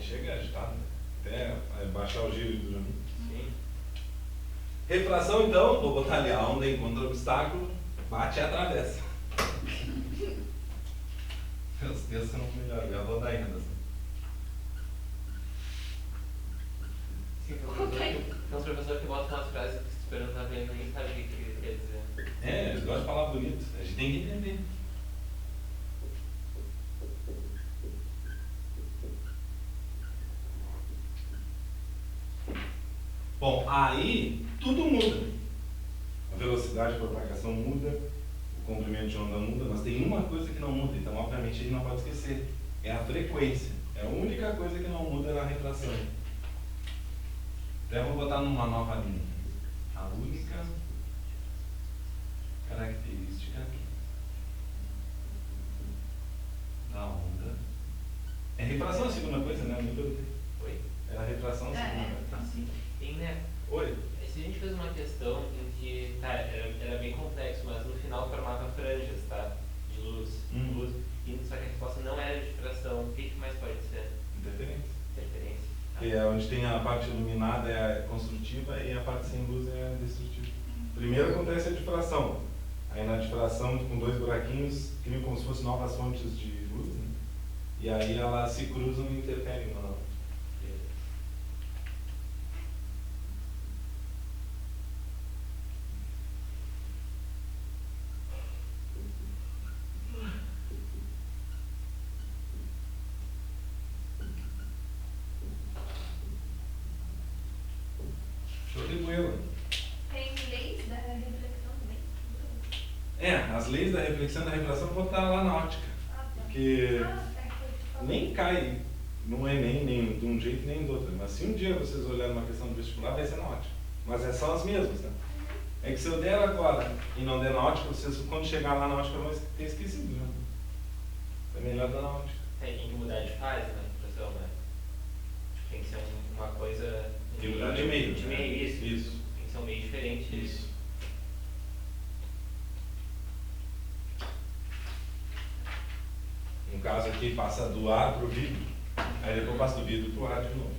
chega agitado, até baixar o giro e dormir. Sim. Refração, então, vou botar ali, a onda encontra obstáculo, bate e atravessa. Meus textos não melhoram, já vou dar em redação. Sim, tem uns professores que botam umas frases que se perguntar pra ele, nem sabe o que ele quer dizer. É, eles gostam de falar bonito, a gente tem que entender. Bom, aí tudo muda. A velocidade de propagação muda, o comprimento de onda muda, mas tem uma coisa que não muda, então obviamente a gente não pode esquecer. É a frequência. É a única coisa que não muda na refração. Até vou botar numa nova linha. A única característica da onda. É refração a segunda coisa, né? Oi? É a refração a segunda coisa. Tá? Sim. Tem, né? Oi? Se a gente fez uma questão em que, tá, era bem complexo, mas no final formava franjas, tá? De luz. Luz. E só que a resposta não era de difração. O que mais pode ser? Interferência. Interferência. Que é onde tem a parte iluminada é construtiva e a parte sem luz é destrutiva. Primeiro acontece a difração. Aí na difração, com dois buraquinhos, criam como se fossem novas fontes de luz, né? E aí elas se cruzam e interferem uma na outra. Show de bola. Tem leis da reflexão também? É, as leis da reflexão e da refração vão estar lá na ótica. Porque nem cai no Enem, nem de um jeito nem do outro. Mas se um dia vocês olharem uma questão de vestibular, vai ser na ótica. Mas é só as mesmas, né? É que se eu der agora e não der na ótica, vocês quando chegar lá na ótica vão ter esquecido, né? É melhor dar na ótica. Tem que mudar de fase na refração, né? Tem que ser uma coisa... Tem que mudar de meio. De meio, isso. Isso. Tem que ser um meio diferente. Isso. No caso aqui, passa do ar para o vidro. Aí depois passa do vidro para o ar de novo.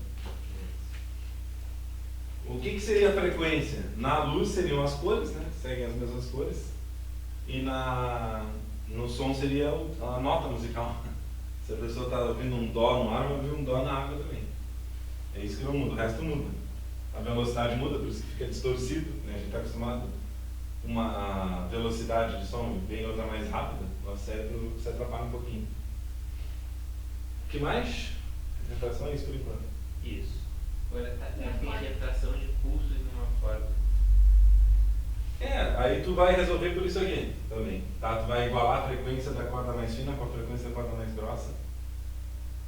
O que seria a frequência? Na luz seriam as cores, né? Seguem as mesmas cores. E no som seria a nota musical. Se a pessoa está ouvindo um dó no ar, vai ouvir um dó na água também. É isso que não muda, o resto muda. A velocidade muda, por isso que fica distorcido, né? A gente está acostumado com uma velocidade de som bem outra mais rápida, nosso cérebro se atrapalha um pouquinho. O que mais? Refração é isso por enquanto. Isso. Agora tem refração de pulsos numa corda. É, aí tu vai resolver por isso aqui também, tá? Tu vai igualar a frequência da corda mais fina com a frequência da corda mais grossa.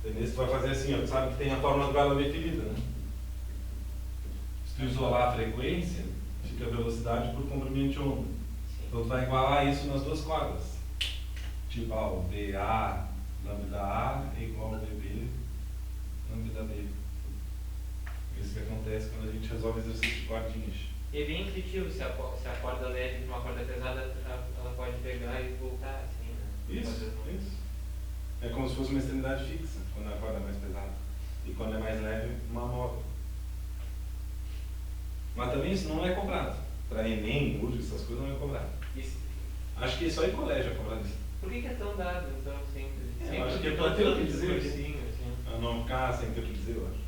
Entendeu? Tu vai fazer assim, ó, tu sabe que tem a fórmula do valor definida, né? Se tu isolar a frequência, fica a velocidade por comprimento de onda. Então tu vai igualar isso nas duas cordas. Tipo, ó, o VA, lambda A é igual ao VB, lambda B. Isso que acontece quando a gente resolve exercício de cordinhas. E é bem intuitivo, se a corda leve de uma corda pesada, ela pode pegar e voltar assim, né? Isso. É como se fosse uma extremidade fixa, quando a corda é mais pesada. E quando é mais leve, uma móvel. Mas também isso não é cobrado. Para Enem, URGS, essas coisas não é cobrado. Isso. Acho que só em colégio é cobrado isso. Por que é tão dado, então, sempre? Eu acho que é para ter o que dizer. Assim. Para não ficar sem ter o que dizer, eu acho.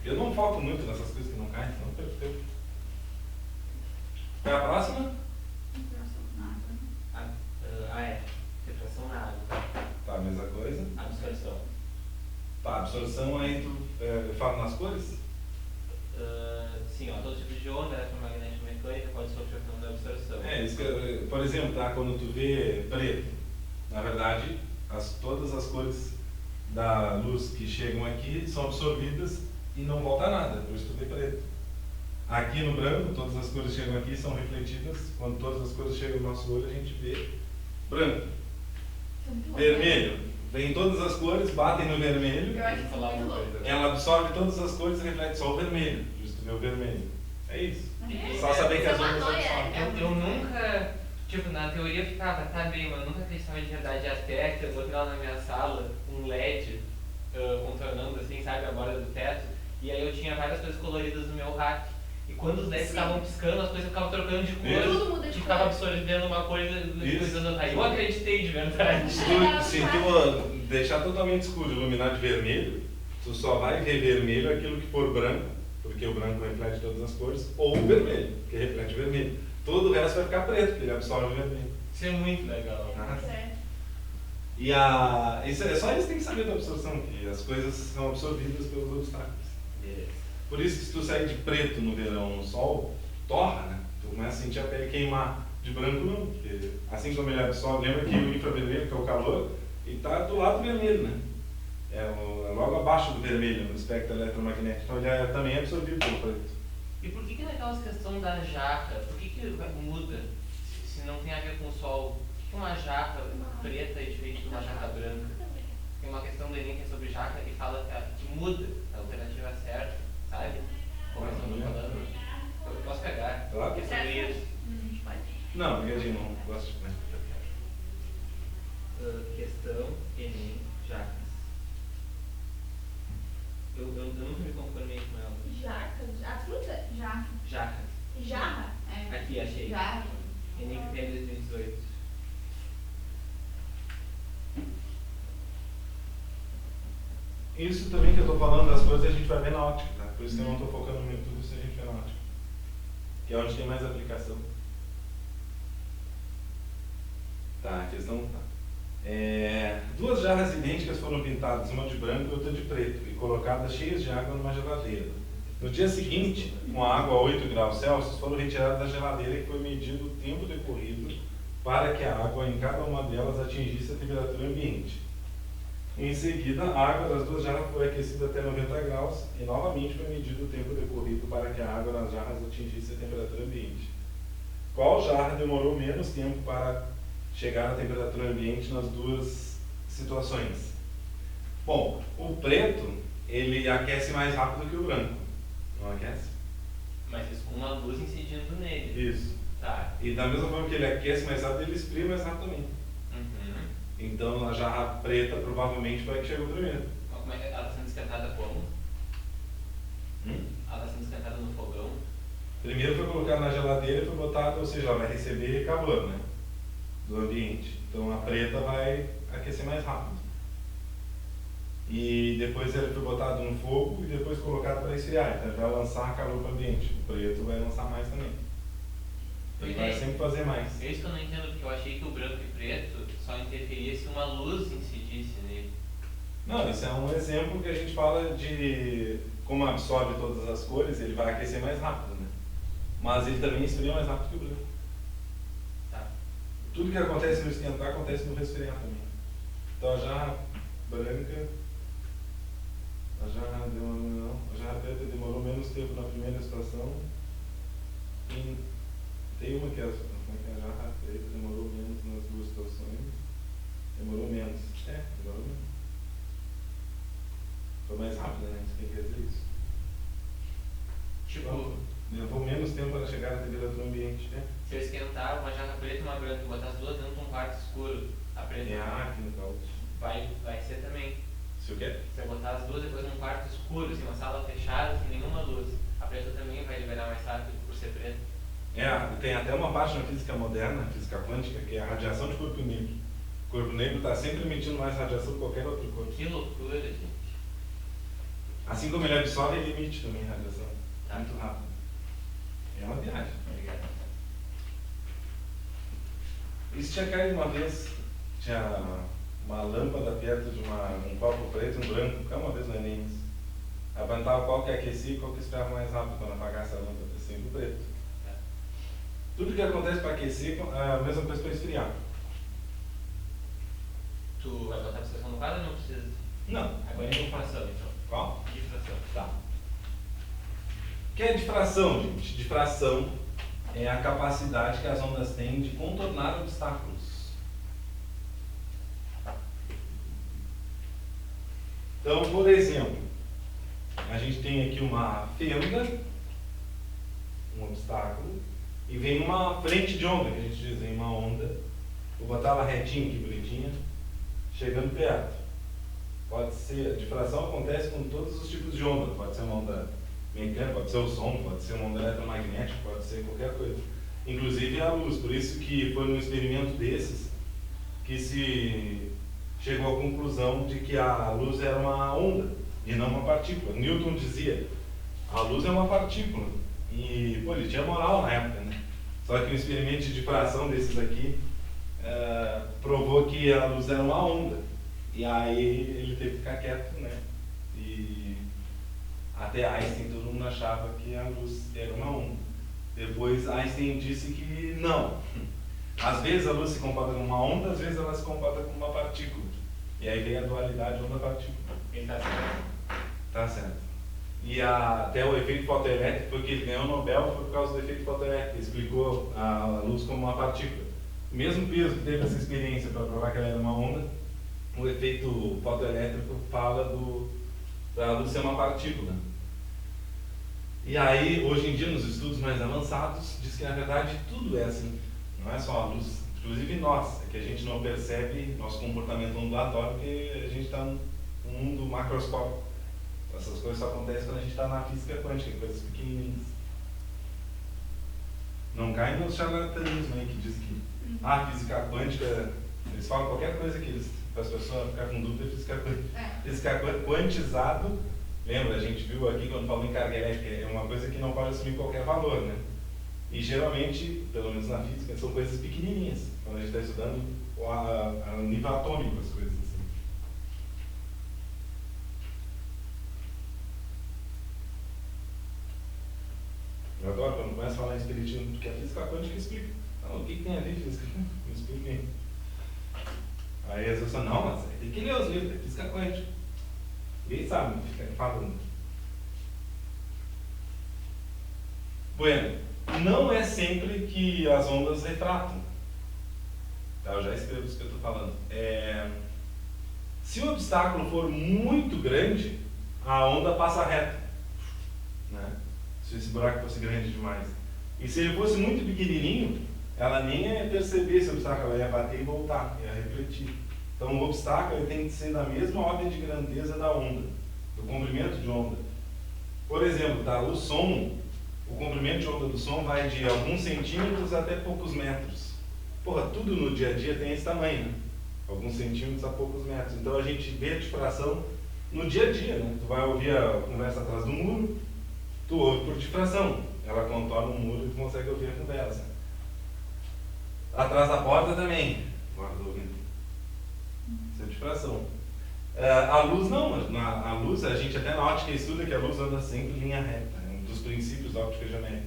Eu não foco muito nessas coisas que não caem, então perco tempo. Qual é a próxima? Refração na água. Tá, a mesma coisa. Absorção. Tá, absorção aí tu fala nas cores? Sim, ó, todo tipo de onda eletromagnética mecânica pode sofrer da absorção. É, isso que, por exemplo, tá, quando tu vê preto, na verdade, todas as cores da luz que chegam aqui são absorvidas e não volta nada, por isso tu vê preto. Aqui no branco, todas as cores chegam aqui e são refletidas, quando todas as cores chegam no nosso olho, a gente vê branco. Vermelho, vem todas as cores, batem no vermelho, Eu acho que falar uma coisa. ela absorve todas as cores e reflete só o vermelho, por isso tu vê o vermelho. É isso. Só saber que as ondas absorvem. Eu nunca, tipo, na teoria ficava, tá bem, mas eu nunca acreditava de verdade até que eu botei lá na minha sala um LED contornando assim, sabe, a borda do teto. E aí eu tinha várias coisas coloridas no meu rack. E quando os LEDs ficavam piscando, as coisas ficavam trocando de cor. Tudo muda de E cor. ficava absorvendo uma coisa e coisando. Aí eu acreditei de verdade. Se tu deixar totalmente escuro e iluminar de vermelho, tu só vai ver vermelho aquilo que for branco, porque o branco reflete todas as cores, ou o vermelho, que reflete o vermelho. Todo o resto vai ficar preto, porque ele absorve o vermelho. Isso é muito legal. Certo. E só eles têm que saber da absorção, que as coisas são absorvidas pelos obstáculos. Por isso que se tu sair de preto no verão no sol, torra, né? Tu começa a sentir a pele queimar. De branco não, porque assim como ele absorve, lembra que o infravermelho, que é o calor, ele está do lado vermelho, né? É logo abaixo do vermelho, no espectro eletromagnético. Então ele também é absorvido pelo preto. E por que naquela questão da jarra, por que muda se não tem a ver com o sol? Por que uma jarra preta é diferente de uma jarra branca? Tem uma questão do Enem que é sobre jarra e fala que muda a alternativa certa, sabe? Como eu estou falando. Eu posso pegar, Claro. porque é sobre isso. Não, ligadinho, não gosto de Questão Enem jarras. Eu nunca me conformei com ela. Jarras. A fruta? Jarra. Jarras. Jarra? É. Aqui, achei. Jarra. Enem que tem 2018. Isso também que eu estou falando das coisas a gente vai ver na ótica, tá? Por isso que eu não estou focando muito tudo isso a gente vê na ótica. Que é onde tem mais aplicação. Tá, a questão tá. Duas jarras idênticas foram pintadas, uma de branco e outra de preto, e colocadas cheias de água numa geladeira. No dia seguinte, com a água a 8 graus Celsius, foram retiradas da geladeira e foi medido o tempo decorrido para que a água em cada uma delas atingisse a temperatura ambiente. Em seguida, a água das duas jarras foi aquecida até 90 graus e novamente foi medido o tempo decorrido para que a água nas jarras atingisse a temperatura ambiente. Qual jarra demorou menos tempo para chegar à temperatura ambiente nas duas situações? Bom, o preto, ele aquece mais rápido que o branco, não aquece? Mas isso com uma luz incidindo nele. Isso. Tá. E da mesma forma que ele aquece mais rápido, ele esfria mais rápido também. Então a jarra preta provavelmente foi a que chegou primeiro. Como é que ela está sendo esquentada como? Ela está sendo esquentada no fogão? Primeiro foi colocada na geladeira e foi botada, ou seja, ela vai receber calor, né? Do ambiente. Então a preta vai aquecer mais rápido. E depois ele foi botado no fogo e depois colocado para esfriar. Então ele vai lançar calor para o ambiente. O preto vai lançar mais também. Ele vai sempre fazer mais. É isso que eu não entendo, porque eu achei que o branco e preto só interferia se uma luz incidisse nele. Não, isso é um exemplo que a gente fala de como absorve todas as cores, ele vai aquecer mais rápido, né? Mas ele também esfria mais rápido que o branco. Tá. Tudo que acontece no esquentar acontece no resfriar também. Então a jarra branca, a jarra preta demorou menos tempo na primeira situação. E tem uma que a jarra preta demorou menos nas duas situações. Demorou menos. Demorou menos. Foi mais rápido, né? Quem quer dizer isso? Tipo, levou menos tempo para chegar à temperatura ambiente, né? se eu esquentar uma jarra preta e uma branca e botar as duas dentro de um quarto escuro, a preta Aqui no caso. vai ser também. Se o quê? Se eu botar as duas depois num quarto escuro, assim, uma sala fechada, sem nenhuma luz, a preta também vai liberar mais rápido por ser preta. Tem até uma parte na física moderna, na física quântica, que é a radiação de corpo negro. O corpo negro está sempre emitindo mais radiação que qualquer outro corpo. Que loucura, gente. Assim como ele absorve, ele emite também radiação. Tá. Muito rápido. É uma viagem. Obrigado. Isso tinha caído uma vez, tinha uma lâmpada perto de um copo preto e um branco, caiu uma vez no Enem. Apontava qual que aquecia e qual que esfriava mais rápido quando apagasse a lâmpada, sempre o preto. Tudo que acontece para aquecer é a mesma coisa para esfriar. Tu vai botar a difração no quadro ou não precisa? Não. Agora é difração, então. Qual? Difração. Tá. O que é difração, gente? Difração é a capacidade que as ondas têm de contornar obstáculos. Então, por exemplo, a gente tem aqui uma fenda, um obstáculo, e vem uma frente de onda, que a gente diz, vem uma onda. Vou botar ela retinha aqui, bonitinha, chegando perto. Pode ser, a difração acontece com todos os tipos de onda. Pode ser uma onda mecânica, pode ser o som, pode ser uma onda eletromagnética, pode ser qualquer coisa. Inclusive a luz. Por isso que foi num experimento desses que se chegou à conclusão de que a luz era uma onda e não uma partícula. Newton dizia, a luz é uma partícula. E, pô, ele tinha moral na época, né? Só que o experimento de difração desses aqui provou que a luz era uma onda. E aí ele teve que ficar quieto, né? E até Einstein todo mundo achava que a luz era uma onda. Depois Einstein disse que não. Às vezes a luz se comporta como uma onda, às vezes ela se comporta como uma partícula. E aí vem a dualidade onda-partícula. Ele tá certo. Tá certo. E até o efeito fotoelétrico foi que ele ganhou o Nobel, foi por causa do efeito fotoelétrico. Ele explicou a luz como uma partícula. O mesmo peso que teve essa experiência para provar que ela era uma onda, o efeito fotoelétrico fala da luz ser uma partícula. E aí, hoje em dia, nos estudos mais avançados, diz que na verdade tudo é assim. Não é só a luz. Inclusive nós, é que a gente não percebe nosso comportamento ondulatório porque a gente está num mundo macroscópico. Essas coisas só acontecem quando a gente está na física quântica, coisas pequenininhas. Não cai no charlatanismo aí que diz que a física quântica, eles falam qualquer coisa que eles, para as pessoas ficarem com dúvida, física quantizado. Lembra, a gente viu aqui quando falou em carga elétrica, é uma coisa que não pode assumir qualquer valor, né? E geralmente, pelo menos na física, são coisas pequenininhas, quando a gente está estudando a nível atômico as coisas assim. Eu adoro quando começa a falar em espiritismo, porque a física quântica explica. Não, o que tem a ver física? Me expliquem. Aí as pessoas falam, não, mas tem que ler os livros, é física quântica. Ninguém sabe, fica falando. Bueno, não é sempre que as ondas retratam. Tá, eu já escrevo isso que eu estou falando. Se o obstáculo for muito grande, a onda passa reto. Né? Se esse buraco fosse grande demais. E se ele fosse muito pequenininho, ela nem ia perceber esse obstáculo, ela ia bater e voltar, ia refletir. Então o obstáculo ele tem que ser da mesma ordem de grandeza da onda, do comprimento de onda. Por exemplo, tá, o som, o comprimento de onda do som vai de alguns centímetros até poucos metros. Porra, tudo no dia a dia tem esse tamanho, né? Alguns centímetros a poucos metros. Então a gente vê a difração no dia a dia, né? Tu vai ouvir a conversa atrás do muro, tu ouve por difração. Ela contorna o muro e tu consegue ouvir a conversa. Atrás da porta também. Agora estou ouvindo. Isso é difração. A luz não. A luz, a gente até na óptica estuda que a luz anda sempre em linha reta. É um dos princípios da óptica geométrica.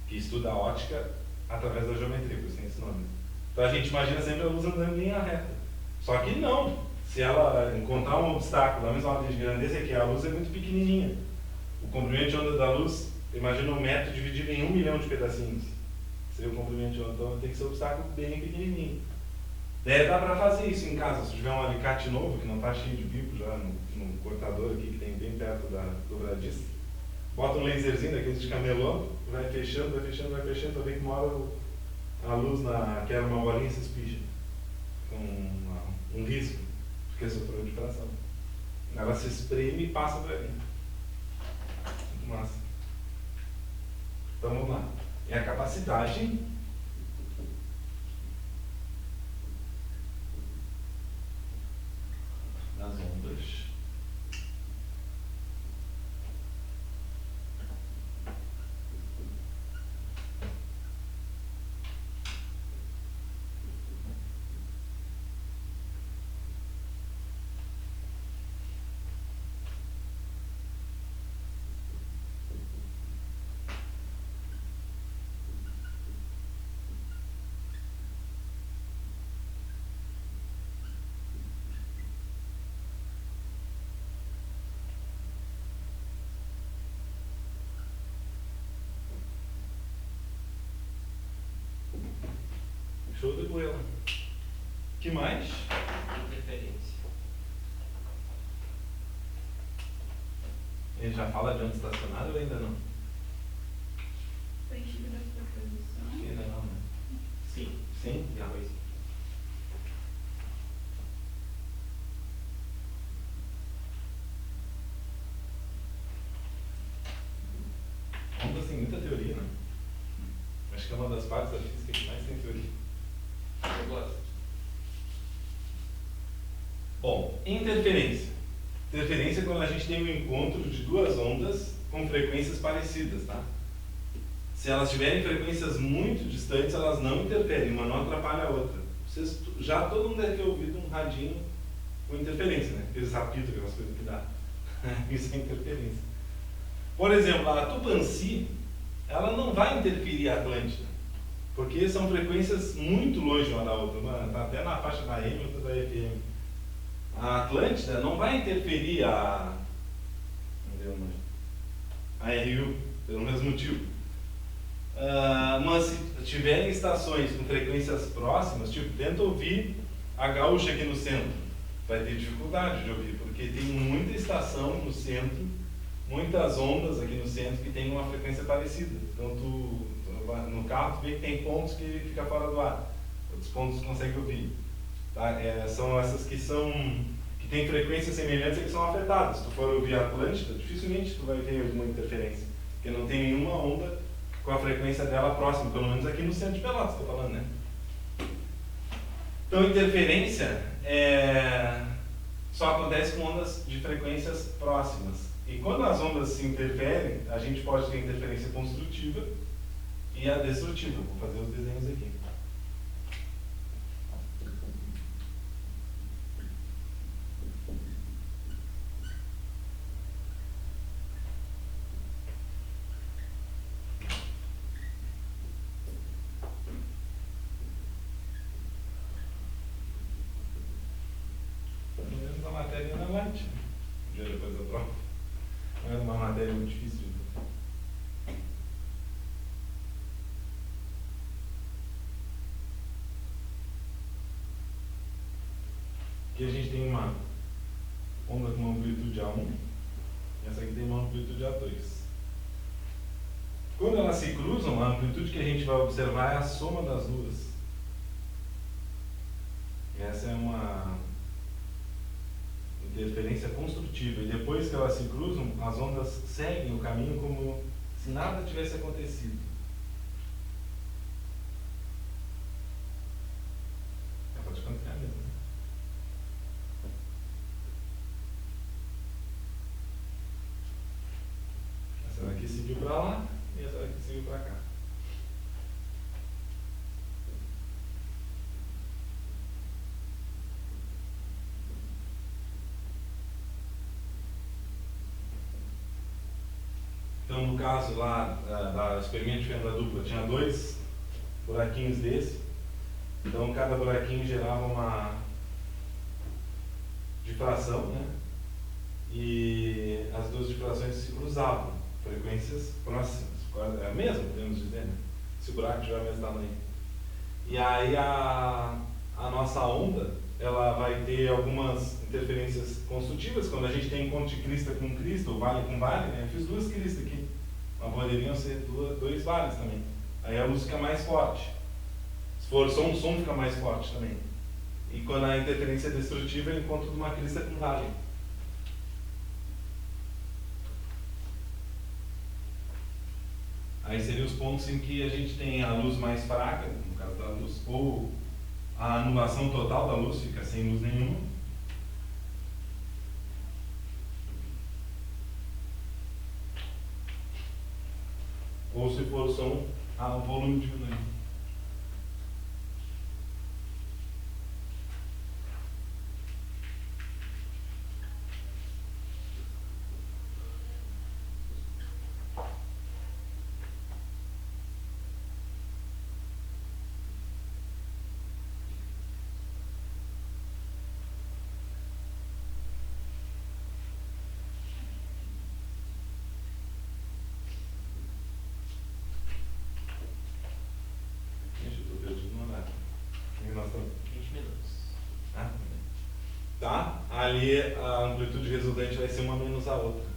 Que estuda a óptica através da geometria, por isso tem esse nome. Então a gente imagina sempre a luz andando em linha reta. Só que não. Se ela encontrar um obstáculo da mesma ordem de grandeza, é que a luz é muito pequenininha. O comprimento de onda da luz, imagina um metro dividido em 1 milhão de pedacinhos. Seria o comprimento de onda, então tem que ser um obstáculo bem pequenininho. Daí dá para fazer isso em casa. Se tiver um alicate novo, que não está cheio de bico já no cortador aqui, que tem bem perto da dobradiça, bota um laserzinho daqueles de camelô, vai fechando, para ver que uma hora a luz que era uma bolinha se espicha com um risco, porque sofreu difração. Ela se espreme e passa para ali. Muito massa. Então vamos lá. É a capacidade das ondas show de bola. Que mais? Interferência. Ele já fala de onda estacionária ou ainda não? Princípio da superposição. Acho que ainda não, né? Sim. Sim? Depois. ondas tem muita teoria, né? Acho que é uma das partes da física que mais tem teoria. Eu gosto. Bom, interferência. Interferência é quando a gente tem um encontro de duas ondas com frequências parecidas, tá? Se elas tiverem frequências muito distantes, elas não interferem, uma não atrapalha a outra. Vocês, já todo mundo deve ter ouvido um radinho com interferência, né? Aqueles apitos, aquelas coisas que dá. Isso é interferência. Por exemplo, a Tupãssi, ela não vai interferir a Atlântida, porque são frequências muito longe uma da outra. Está até na faixa da AM e outra da FM. A Atlântida não vai interferir a RU, pelo mesmo motivo. Mas se tiverem estações com frequências próximas, tipo, tenta ouvir a Gaúcha aqui no centro, vai ter dificuldade de ouvir, porque tem muita estação no centro, muitas ondas aqui no centro que tem uma frequência parecida. Então no carro tu vê que tem pontos que fica fora do ar, outros pontos tu consegue ouvir. Tá? São essas que têm frequências semelhantes e que são afetadas. Se tu for ouvir a Atlântida, dificilmente tu vai ver alguma interferência, porque não tem nenhuma onda com a frequência dela próxima, pelo menos aqui no centro de Pelotas, estou falando, né? Então, interferência só acontece com ondas de frequências próximas. E quando as ondas se interferem, a gente pode ter interferência construtiva e a destrutiva. Vou fazer os desenhos aqui. Pelo menos a matéria ainda light, né? Um dia depois da prova. Não era uma matéria muito difícil. Aqui a gente tem uma onda com uma amplitude A1 e essa aqui tem uma amplitude A2. Quando elas se cruzam, a amplitude que a gente vai observar é a soma das duas. E essa é uma interferência construtiva. E depois que elas se cruzam, as ondas seguem o caminho como se nada tivesse acontecido. Pode acontecer mesmo, né? Essa daqui seguiu para lá e essa daqui seguiu para cá. Então, no caso lá da experimento de fenda dupla, tinha 2 buraquinhos desse. Então, cada buraquinho gerava uma difração, né? E as duas difrações se cruzavam, frequências próximas. É a mesma, podemos dizer, né? Se o buraco tiver o mesmo tamanho. E aí a nossa onda, ela vai ter algumas interferências construtivas, quando a gente tem encontro de crista com crista, ou vale com vale, né? Eu fiz 2 cristas aqui, mas poderiam ser 2 vales também. Aí a luz fica mais forte. Se for som, o som fica mais forte também. E quando a interferência é destrutiva, é o encontro de uma crista com vale. Aí seriam os pontos em que a gente tem a luz mais fraca, no caso da luz, ou a anulação total da luz, fica sem luz nenhuma. Ou se for som, o volume diminuindo. Tá? Ali a amplitude resultante vai ser uma menos a outra.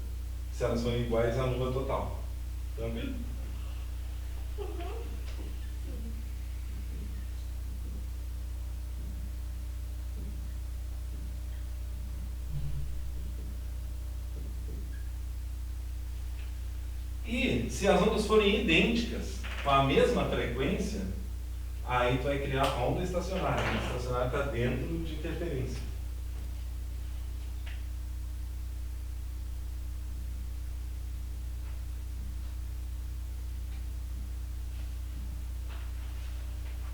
Se elas forem iguais, anula total. Tranquilo? E se as ondas forem idênticas, com a mesma frequência, aí tu vai criar a onda estacionária. A onda estacionária está dentro de interferência.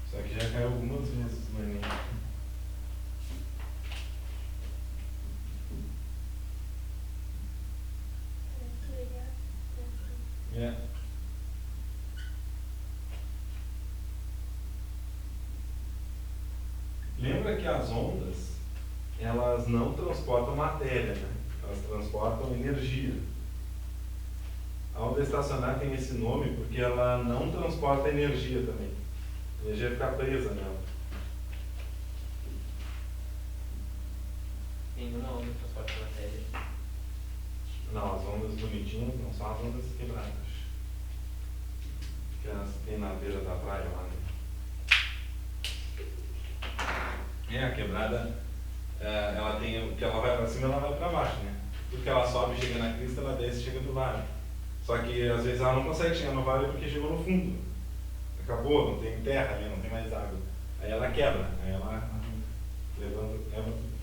Isso aqui já caiu algumas vezes, mas nem. É. Lembra que as ondas, elas não transportam matéria, né? Elas transportam energia. A onda estacionária tem esse nome porque ela não transporta energia também. A energia fica presa nela. Nenhuma onda transporta matéria. Não, as ondas bonitinhas não são as ondas quebradas. Que elas tem na beira da praia lá. A quebrada, ela tem o que ela vai para cima, ela vai para baixo, né? Tudo que ela sobe chega na crista, ela desce e chega no vale. Só que às vezes ela não consegue chegar no vale porque chegou no fundo. Acabou, não tem terra ali, não tem mais água. Aí ela quebra, aí ela levanta, quebra tudo.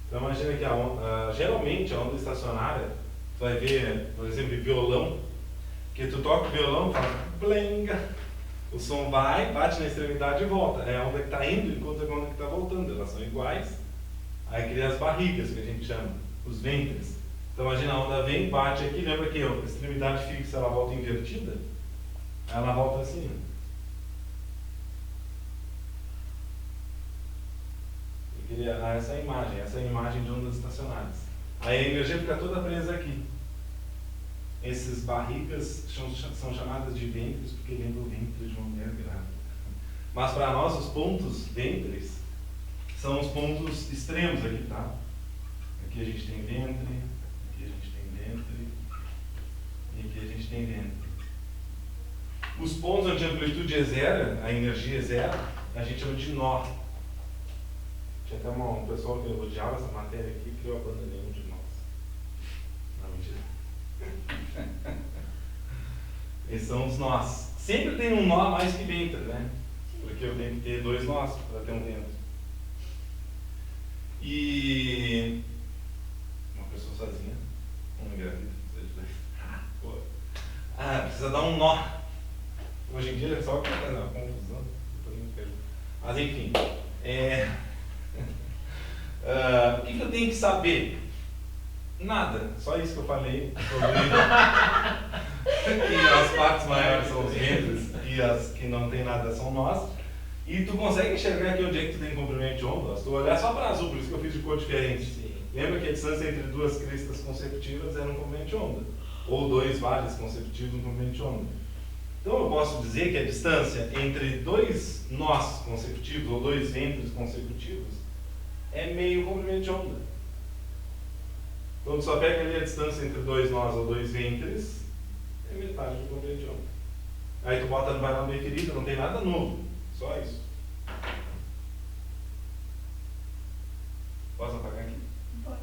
Então imagina que geralmente a onda estacionária, tu vai ver, por exemplo, violão, que tu toca o violão e fala blenga, o som vai, bate na extremidade e volta. É a onda que está indo enquanto a onda que está voltando, elas são iguais. Aí cria as barrigas, que a gente chama, os ventres. Então imagina a onda vem, bate aqui, lembra que a extremidade fixa ela volta invertida? Aí ela volta assim, né? Essa é a imagem de ondas estacionárias. Aí a energia fica toda presa aqui. Essas barrigas são chamadas de ventres porque lembram o ventre de uma mulher grávida. Mas para nós os pontos ventres são os pontos extremos aqui, tá? Aqui a gente tem ventre, aqui a gente tem ventre e aqui a gente tem ventre. Os pontos onde a amplitude é zero, a energia é zero, a gente chama de nó. Tinha até um pessoal que odiava essa matéria aqui e criou a banda Nenhum de Nós. Não, mentira. Esses são os nós. Sempre tem um nó a mais que ventre, né? Porque eu tenho que ter 2 nós para ter um ventre. E uma pessoa sozinha, uma engravida, precisa dar um nó. Hoje em dia é só uma confusão. Mas enfim, o que eu tenho que saber? Nada, só isso que eu falei sobre que as partes maiores são os ventres e as que não tem nada são nós. E tu consegue enxergar aqui onde é que tu tem comprimento de onda? Se tu olhar só para azul, por isso que eu fiz de cor diferente. Sim. Lembra que a distância entre 2 cristas consecutivas era um comprimento de onda? Ou 2 vales consecutivos um comprimento de onda. Então eu posso dizer que a distância entre 2 nós consecutivos ou 2 ventres consecutivos é meio comprimento de onda. Então tu só pega ali a distância entre 2 nós ou 2 ventres, é metade do comprimento de onda. Aí tu bota no bailão bem ferido, não tem nada novo, só isso. Posso apagar aqui? Pode.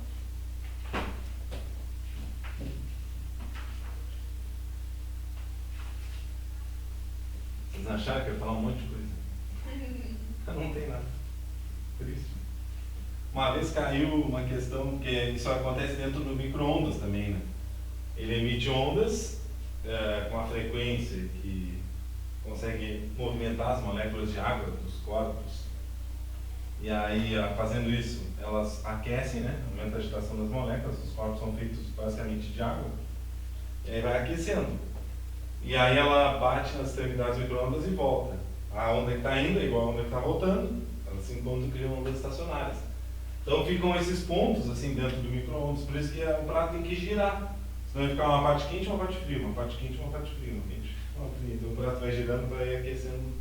Vocês acharam que eu ia falar um monte de coisa? Não tem nada. Triste. Uma vez caiu uma questão, que isso acontece dentro do micro-ondas também, né? Ele emite ondas com a frequência que consegue movimentar as moléculas de água dos corpos. E aí, fazendo isso, elas aquecem, né? Aumenta a agitação das moléculas, os corpos são feitos basicamente de água. E aí vai aquecendo. E aí ela bate nas extremidades do micro-ondas e volta. A onda que está indo é igual a onda que está voltando, elas se encontram e criam ondas estacionárias. Então ficam esses pontos assim dentro do micro-ondas, por isso que o prato tem que girar. Senão vai ficar uma parte quente e uma parte fria, uma parte quente e uma parte fria, uma quente, uma fria. Então o prato vai girando para ir aquecendo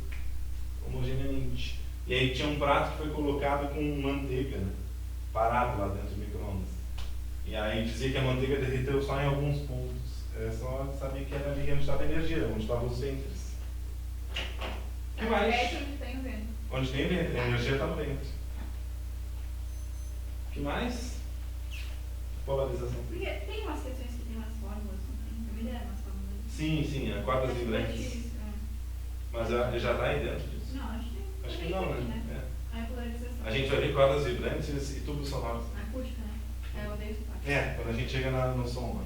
homogeneamente. E aí tinha um prato que foi colocado com manteiga, né? Parado lá dentro do micro-ondas. E aí dizia que a manteiga derreteu só em alguns pontos. É só saber que era ali onde estava a energia, onde estavam os centros. O que mais? É onde tem o vento. Onde tem vento, a energia está no vento. O que mais? Polarização. Porque tem umas questões que tem umas fórmulas, não tem? Eu me deram umas fórmulas. Sim, a cordas vibrantes. Mas já está aí dentro disso? Não, acho que Acho que não, né? É. Aí a polarização. A gente vai ver cordas vibrantes e tubos sonoros. Acústica, né? Eu odeio essa parte. Quando a gente chega no som lá.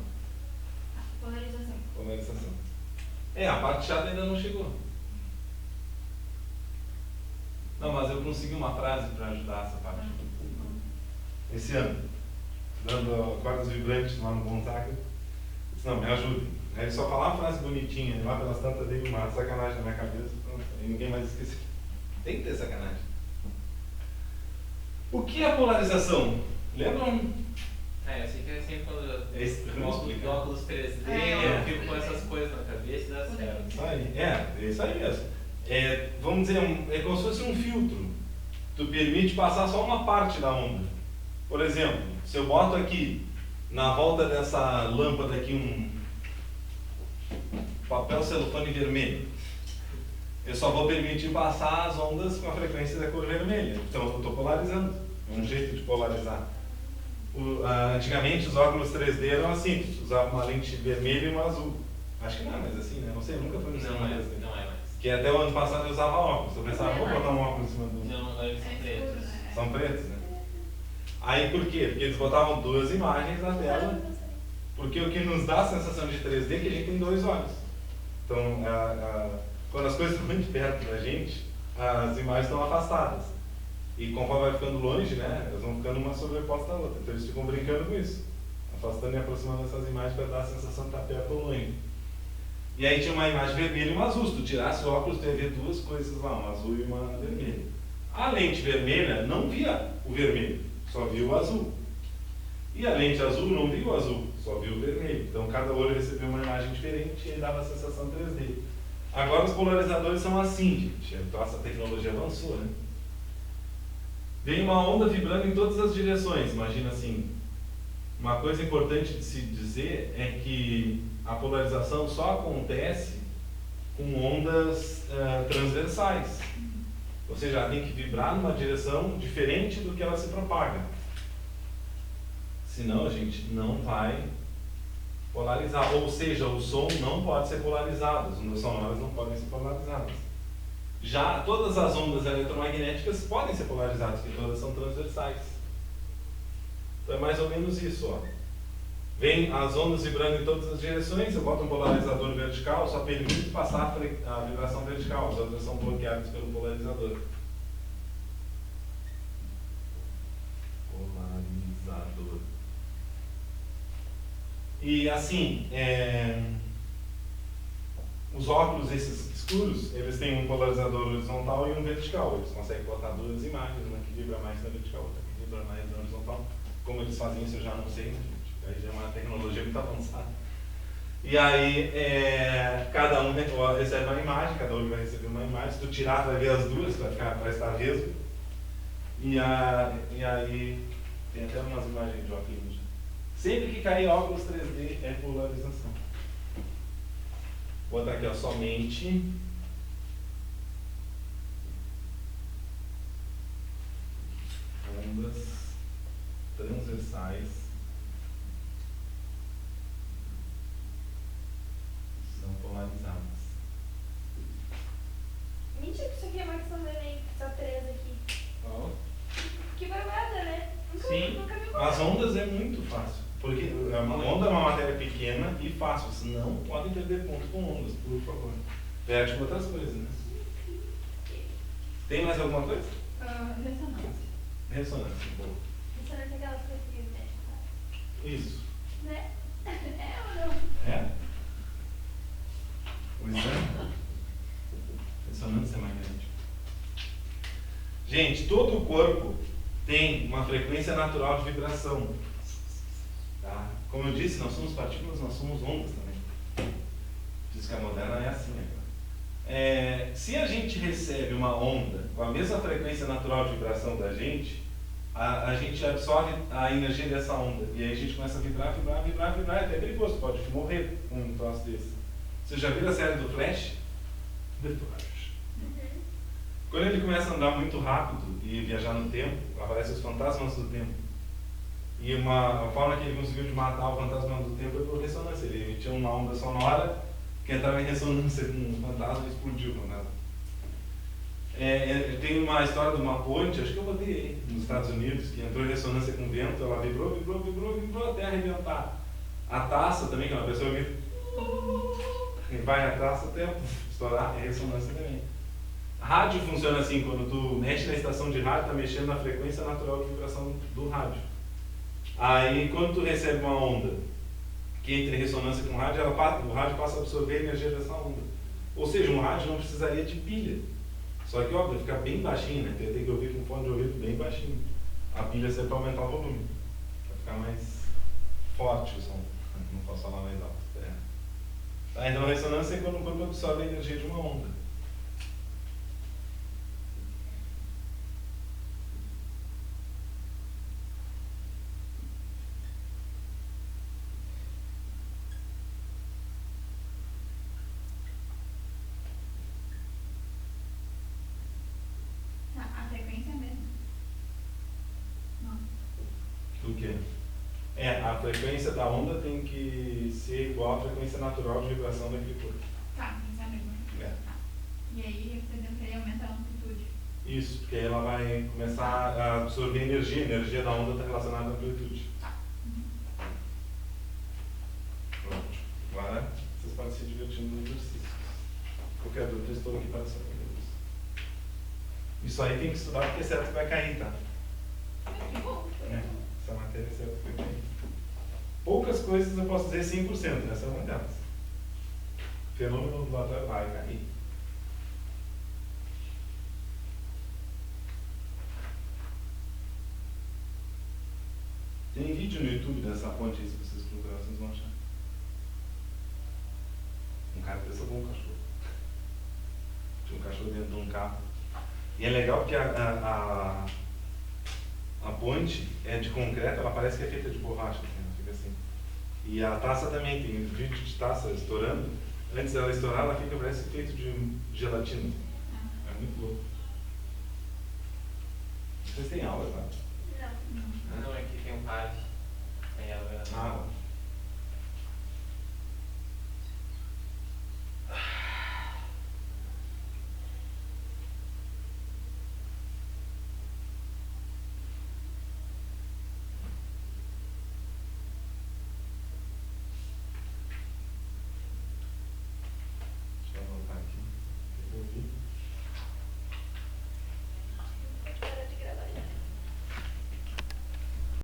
Polarização. Polarização. A parte chata ainda não chegou. Não, mas eu consegui uma frase para ajudar essa parte. Esse ano, dando cordas vibrantes lá no Gonzaga, disse, não, me ajudem. Aí só falar uma frase bonitinha, lá pelas tantas veio uma sacanagem na minha cabeça, e ninguém mais esqueceu. Tem que ter sacanagem. O que é a polarização? Lembram? Eu sei que é sempre quando Explica. óculos 3D, eu fico com essas coisas na cabeça e dá certo. Isso aí, é isso aí mesmo. Vamos dizer, é como se fosse um filtro. Tu permite passar só uma parte da onda. Por exemplo, se eu boto aqui, na volta dessa lâmpada aqui, um papel celofane vermelho, eu só vou permitir passar as ondas com a frequência da cor vermelha. Então eu estou polarizando. É um jeito de polarizar. Antigamente os óculos 3D eram assim, tu usava uma lente vermelha e uma azul. Acho que não é mais assim, né? Não sei, nunca foi no cinema 3D. Não é mais. Que até o ano passado eu usava óculos. Eu pensava, vou botar um óculos em cima do... Não, eles são pretos. São pretos, né? Aí por quê? Porque eles botavam duas imagens na tela, porque o que nos dá a sensação de 3D é que a gente tem dois olhos. Então, quando as coisas estão muito perto da gente, as imagens estão afastadas. E conforme vai ficando longe, né, elas vão ficando uma sobreposta à outra. Então eles ficam brincando com isso, afastando e aproximando essas imagens para dar a sensação de estar perto ou longe. E aí tinha uma imagem vermelha e uma azul. Se tu tirasse o óculos, tu ia ver duas coisas lá, uma azul e uma vermelha. A lente vermelha não via o vermelho, só via o azul. E a lente azul não via o azul, só via o vermelho. Então cada olho recebeu uma imagem diferente e dava a sensação 3D. Agora os polarizadores são assim, gente. Então essa tecnologia avançou, né? Vem uma onda vibrando em todas as direções. Imagina assim, uma coisa importante de se dizer é que a polarização só acontece com ondas transversais. Ou seja, ela tem que vibrar numa direção diferente do que ela se propaga. Senão a gente não vai polarizar. Ou seja, o som não pode ser polarizado, as ondas sonoras não podem ser polarizadas. Já todas as ondas eletromagnéticas podem ser polarizadas, porque todas são transversais. Então é mais ou menos isso, ó. Vem as ondas vibrando em todas as direções, eu boto um polarizador vertical, só permite passar a vibração vertical, as outras são bloqueadas pelo polarizador. Polarizador. E assim, os óculos esses escuros, eles têm um polarizador horizontal e um vertical. Eles conseguem botar duas imagens, uma que vibra mais na vertical, outra que vibra mais na horizontal. Como eles fazem isso eu já não sei, né, gente? Aí já é uma tecnologia muito avançada. E aí, cada um recebe uma imagem, cada um vai receber uma imagem. Se tu tirar, tu vai ver as duas, vai estar vesgo. E aí, tem até umas imagens de óculos. Sempre que cair óculos 3D é polarização. Vou botar aqui, ó, somente ondas transversais são polarizadas. Mentira que isso aqui é uma questão do Enem, essa 3 aqui. Ó. Que barbada, né? Sim. Nunca vi As ondas é muito fácil, porque uma onda é uma matéria pequena e fácil, senão podem perder pontos com ondas, por favor. Perde com outras coisas, né? Tem mais alguma coisa? Ressonância. Ressonância, boa. Ressonância é aquelas coisas que mexe, tá? Isso. Né? É ou não? É? Pois é. Ressonância magnética. Gente, todo o corpo tem uma frequência natural de vibração. Tá? Como eu disse, nós somos partículas, nós somos ondas também. Física moderna é assim, né? Se a gente recebe uma onda com a mesma frequência natural de vibração da gente, a gente absorve a energia dessa onda. E aí a gente começa a vibrar, é até perigoso, pode morrer com um troço desse. Você já viu a série do Flash? The Flash. Quando ele começa a andar muito rápido e viajar no tempo, aparecem os fantasmas do tempo. E a forma que ele conseguiu de matar o fantasma do tempo foi por ressonância. Ele emitia uma onda sonora que entrava em ressonância com o fantasma e explodiu o fantasma. Tem uma história de uma ponte, acho que eu botei aí, nos Estados Unidos, que entrou em ressonância com o vento, ela vibrou até arrebentar. A taça também, que é uma pessoa que vai a taça até estourar, é ressonância também. Rádio funciona assim, quando tu mexe na estação de rádio, está mexendo na frequência natural de vibração do rádio. Aí quando tu recebe uma onda que entra em ressonância com o rádio, o rádio passa a absorver a energia dessa onda. Ou seja, um rádio não precisaria de pilha. Só que, óbvio, fica bem baixinho, né? Tu ia ter que ouvir com fone de ouvido bem baixinho. A pilha serve para aumentar o volume, para ficar mais forte o som. Não posso falar mais alto. Tá, então a ressonância é quando o corpo absorve a energia de uma onda. A frequência é a mesma? Não. Do quê? A frequência da onda tem que ser igual à frequência natural de vibração daquele corpo. Tá, a frequência é a mesma. Tá. E aí, por exemplo, ele aumenta a amplitude. Isso, porque aí ela vai começar a absorver energia. A energia da onda está relacionada à amplitude. Tá. Pronto. Agora vocês podem se divertir nos exercícios. Qualquer dúvida, eu estou aqui para saber. Isso aí tem que estudar porque é certo que vai cair, tá? Que bom. Essa matéria é certo que vai cair. Poucas coisas eu posso dizer 100%, essa é uma delas. Fenômeno ondulatório vai cair. Tem vídeo no YouTube dessa ponte aí, se vocês procurarem, vocês vão achar. Um cara que salvou um cachorro. Tinha um cachorro dentro de um carro. E é legal porque a ponte é de concreto, ela parece que é feita de borracha, assim, fica assim. E a taça também, tem um vídeo de taça estourando. Antes dela estourar, ela fica, parece feita de gelatina. É muito louco. Vocês têm aula, tá? Não, é que tem um parque. Aí ela...